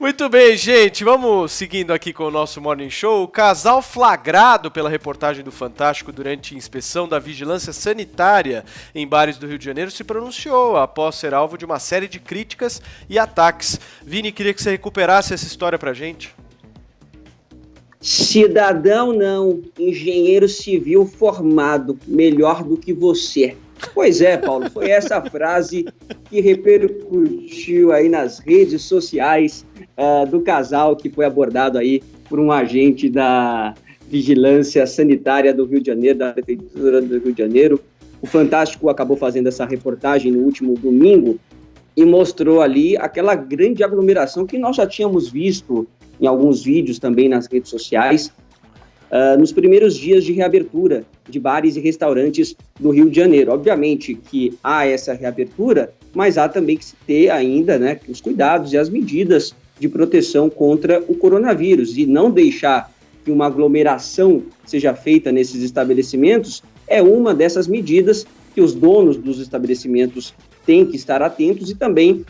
Muito bem, gente, vamos seguindo aqui com o nosso Morning Show. O casal flagrado pela reportagem do Fantástico durante a inspeção da vigilância sanitária em bares do Rio de Janeiro se pronunciou após ser alvo de uma série de críticas e ataques. Vini, queria que você recuperasse essa história pra gente. Cidadão não, engenheiro civil formado, melhor do que você. Pois é, Paulo, foi essa frase que repercutiu aí nas redes sociais do casal que foi abordado aí por um agente da Vigilância Sanitária do Rio de Janeiro, da Prefeitura do Rio de Janeiro. O Fantástico acabou fazendo essa reportagem no último domingo e mostrou ali aquela grande aglomeração que nós já tínhamos visto em alguns vídeos também nas redes sociais, nos primeiros dias de reabertura de bares e restaurantes do Rio de Janeiro. Obviamente que há essa reabertura, mas há também que se ter ainda, né, os cuidados e as medidas de proteção contra o coronavírus e não deixar que uma aglomeração seja feita nesses estabelecimentos é uma dessas medidas que os donos dos estabelecimentos têm que estar atentos e também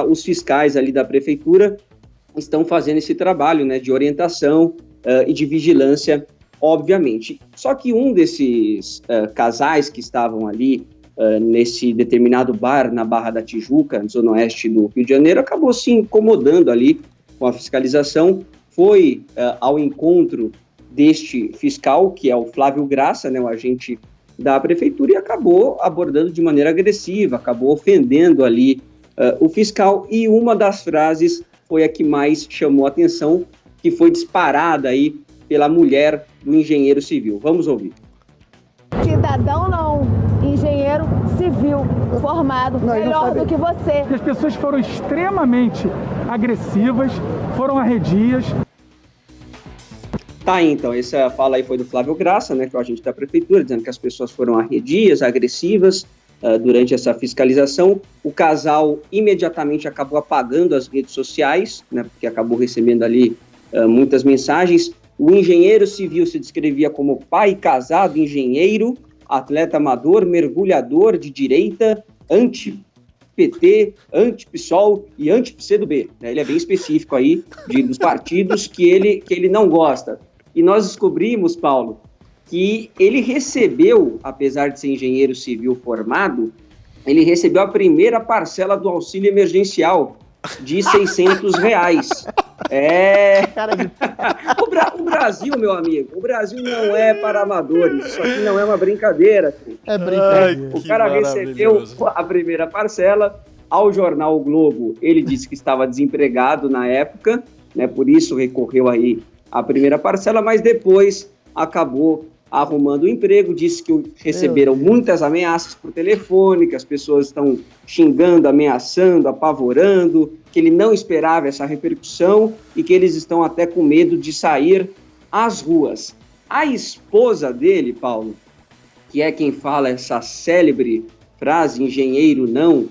os fiscais ali da prefeitura estão fazendo esse trabalho, né, de orientação e de vigilância, obviamente. Só que um desses casais que estavam ali nesse determinado bar na Barra da Tijuca, na zona oeste do Rio de Janeiro, acabou se incomodando ali com a fiscalização, foi ao encontro deste fiscal, que é o Flávio Graça, né, o agente da prefeitura, e acabou abordando de maneira agressiva, acabou ofendendo ali o fiscal, e uma das frases foi a que mais chamou a atenção, que foi disparada aí pela mulher do engenheiro civil. Vamos ouvir. Cidadão não, engenheiro civil formado, melhor do que você. As pessoas foram extremamente agressivas, foram arredias. Tá, então, essa fala aí foi do Flávio Graça, né, que é o agente da prefeitura, dizendo que as pessoas foram arredias, agressivas, durante essa fiscalização. O casal imediatamente acabou apagando as redes sociais, né, porque acabou recebendo ali muitas mensagens. O engenheiro civil se descrevia como pai casado, engenheiro, atleta amador, mergulhador de direita, anti-PT, anti-PSOL e anti-PCdoB. Né? Ele é bem específico aí dos partidos que ele não gosta. E nós descobrimos, Paulo, que ele recebeu, apesar de ser engenheiro civil formado, ele recebeu a primeira parcela do auxílio emergencial de R$600. O Brasil, meu amigo, o Brasil não é para amadores, isso aqui não é uma brincadeira. É brincadeira. O cara recebeu a primeira parcela. Ao jornal O Globo, ele disse que estava desempregado na época, né, por isso recorreu aí à primeira parcela, mas depois acabou arrumando um emprego, disse que receberam muitas ameaças por telefone, que as pessoas estão xingando, ameaçando, apavorando, que ele não esperava essa repercussão e que eles estão até com medo de sair às ruas. A esposa dele, Paulo, que é quem fala essa célebre frase, engenheiro não,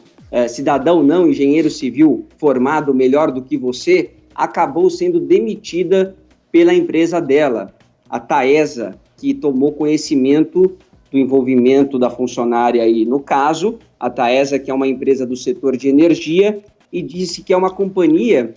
cidadão não, engenheiro civil formado melhor do que você, acabou sendo demitida pela empresa dela, a Taesa, que tomou conhecimento do envolvimento da funcionária aí no caso, a Taesa, que é uma empresa do setor de energia, e disse que é uma companhia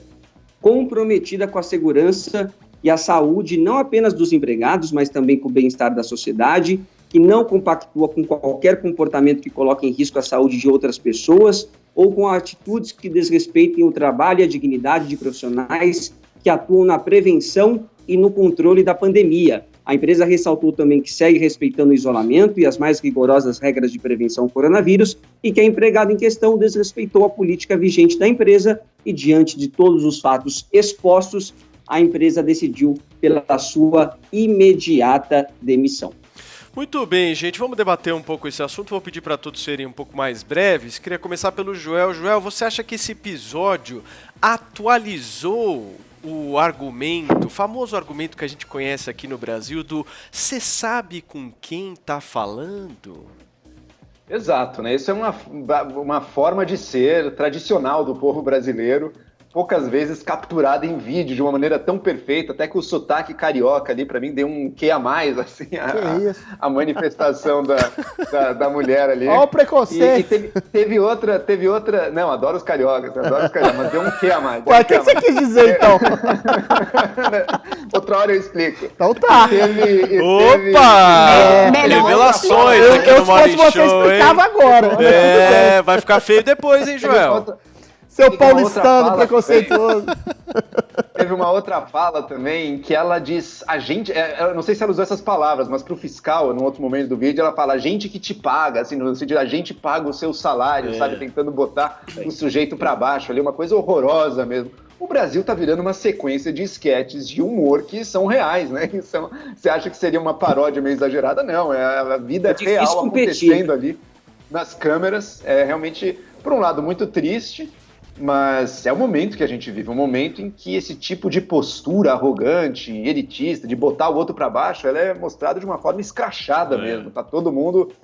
comprometida com a segurança e a saúde, não apenas dos empregados, mas também com o bem-estar da sociedade, que não compactua com qualquer comportamento que coloque em risco a saúde de outras pessoas ou com atitudes que desrespeitem o trabalho e a dignidade de profissionais que atuam na prevenção e no controle da pandemia. A empresa ressaltou também que segue respeitando o isolamento e as mais rigorosas regras de prevenção ao coronavírus e que a empregada em questão desrespeitou a política vigente da empresa e, diante de todos os fatos expostos, a empresa decidiu pela sua imediata demissão. Muito bem, gente, vamos debater um pouco esse assunto. Vou pedir para todos serem um pouco mais breves. Queria começar pelo Joel. Joel, você acha que esse episódio atualizou o argumento, o famoso argumento que a gente conhece aqui no Brasil do "cê sabe com quem tá falando"? Exato, né? Isso é uma forma de ser tradicional do povo brasileiro. poucas vezes capturada em vídeo de uma maneira tão perfeita, até que o sotaque carioca ali, pra mim, deu um quê a mais, assim, a manifestação da mulher ali. Olha o preconceito. E teve outra, não, adoro os cariocas, mas deu um quê a mais. Ué, o que você quis dizer, então? Outra hora eu explico. Então tá. Opa! Revelações aqui no Morning Show, você explicava agora. Vai ficar feio depois, hein, Joel? Seu paulistano preconceituoso. Teve uma outra fala também que ela diz, eu não sei se ela usou essas palavras, mas pro fiscal, num outro momento do vídeo, ela fala, a gente que te paga, assim, no sentido, a gente paga o seu salário, sabe, tentando botar o sujeito pra baixo ali, uma coisa horrorosa mesmo. O Brasil tá virando uma sequência de esquetes de humor que são reais, né? Você acha que seria uma paródia meio exagerada? Não, é a vida real acontecendo ali nas câmeras. É realmente, por um lado, muito triste, mas é o momento que a gente vive, um momento em que esse tipo de postura arrogante, elitista, de botar o outro para baixo, ela é mostrada de uma forma escrachada mesmo. Tá todo mundo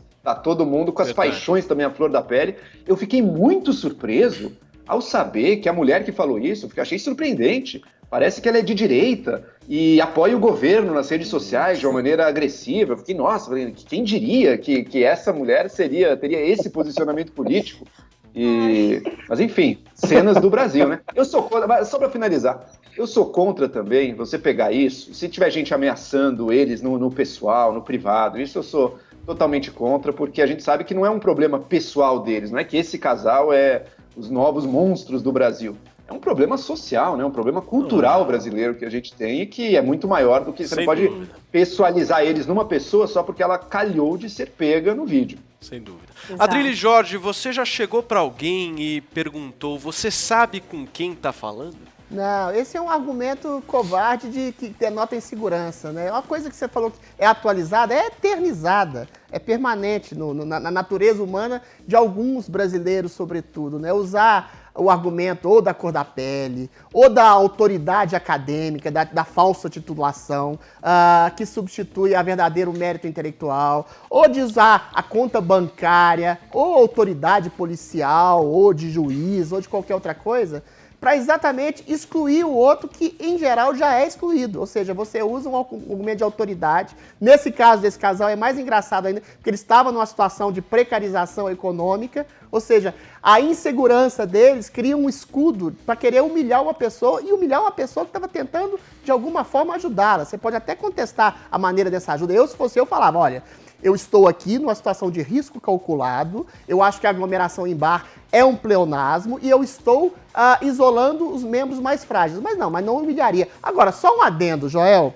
com as paixões também à flor da pele. Eu fiquei muito surpreso ao saber que a mulher que falou isso, porque achei surpreendente, parece que ela é de direita e apoia o governo nas redes sociais de uma maneira agressiva. Eu fiquei, nossa, quem diria que essa mulher teria esse posicionamento político? Mas enfim, cenas do Brasil, né? Eu sou contra, só para finalizar, eu sou contra também você pegar isso, se tiver gente ameaçando eles no pessoal, no privado, isso eu sou totalmente contra, porque a gente sabe que não é um problema pessoal deles, não é que esse casal é os novos monstros do Brasil. É um problema social, né? Um problema cultural brasileiro que a gente tem e que é muito maior do que você não pode pessoalizar eles numa pessoa só porque ela calhou de ser pega no vídeo. Sem dúvida. Adrilles Jorge, você já chegou para alguém e perguntou, você sabe com quem tá falando? Não, esse é um argumento covarde que denota insegurança, né? Uma coisa que você falou que é atualizada, é eternizada, é permanente na natureza humana de alguns brasileiros, sobretudo, né? Usar o argumento ou da cor da pele, ou da autoridade acadêmica, da falsa titulação, que substitui a verdadeiro mérito intelectual, ou de usar a conta bancária, ou autoridade policial, ou de juiz, ou de qualquer outra coisa, para exatamente excluir o outro que, em geral, já é excluído. Ou seja, você usa um argumento de autoridade. Nesse caso desse casal é mais engraçado ainda, porque eles estavam numa situação de precarização econômica, ou seja, a insegurança deles cria um escudo para querer humilhar uma pessoa e humilhar uma pessoa que estava tentando, de alguma forma, ajudá-la. Você pode até contestar a maneira dessa ajuda. Se fosse eu, falava, olha, eu estou aqui numa situação de risco calculado, eu acho que a aglomeração em bar é um pleonasmo e eu estou isolando os membros mais frágeis. Mas não humilharia. Agora, só um adendo, Joel.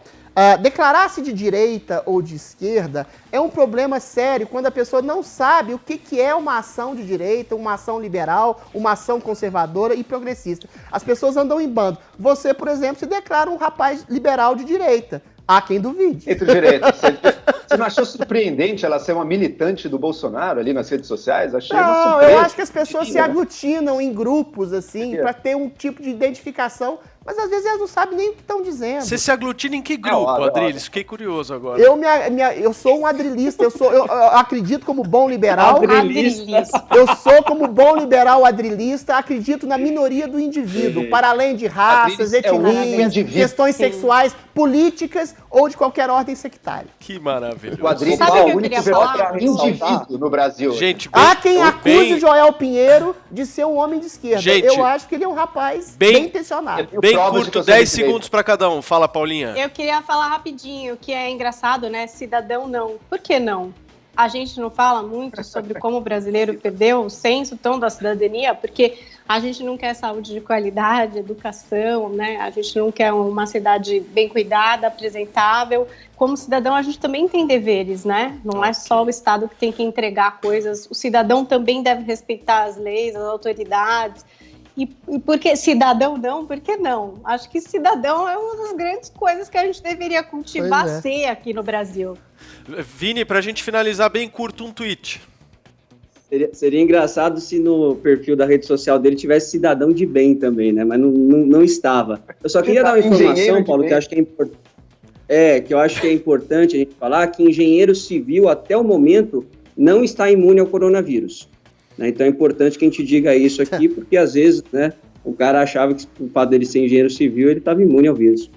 Declarar-se de direita ou de esquerda é um problema sério quando a pessoa não sabe o que é uma ação de direita, uma ação liberal, uma ação conservadora e progressista. As pessoas andam em bando. Você, por exemplo, se declara um rapaz liberal de direita. Há quem duvide. Entre direita. Você não achou surpreendente ela ser uma militante do Bolsonaro ali nas redes sociais? Achei uma surpresa. Eu acho que as pessoas se aglutinam em grupos, assim, para ter um tipo de identificação, mas às vezes elas não sabem nem o que estão dizendo. Você se aglutina em que grupo, Adrilles? Fiquei curioso agora. Eu sou um adrilista, eu acredito como bom liberal. Adrilista. Eu sou como bom liberal adrilista, acredito na minoria do indivíduo, para além de raças, etnias, questões sexuais, políticas ou de qualquer ordem sectária. Que maravilhoso. O Adrilles Sabe é o o que eu único queria verdadeiro falar? indivíduo no Brasil. Gente, Há quem acuse o Joel Pinheiro de ser um homem de esquerda. Gente, eu acho que ele é um rapaz bem intencionado. Bem curto, 10 segundos para cada um. Fala, Paulinha. Eu queria falar rapidinho, que é engraçado, né? Cidadão não. Por que não? A gente não fala muito sobre como o brasileiro perdeu o senso tom da cidadania, porque a gente não quer saúde de qualidade, educação, né? A gente não quer uma cidade bem cuidada, apresentável. Como cidadão, a gente também tem deveres, né? Não é só o Estado que tem que entregar coisas. O cidadão também deve respeitar as leis, as autoridades. E porque cidadão não, por que não? Acho que cidadão é uma das grandes coisas que a gente deveria cultivar ser aqui no Brasil. Vini, pra gente finalizar bem curto, um tweet. Seria engraçado se no perfil da rede social dele tivesse cidadão de bem também, né? Mas não estava. Eu só queria dar uma informação, Paulo, que eu acho que que eu acho que é importante a gente falar que engenheiro civil, até o momento, não está imune ao coronavírus. Né? Então é importante que a gente diga isso aqui, porque às vezes, né, o cara achava que, o fato dele ser engenheiro civil, ele estava imune ao vírus.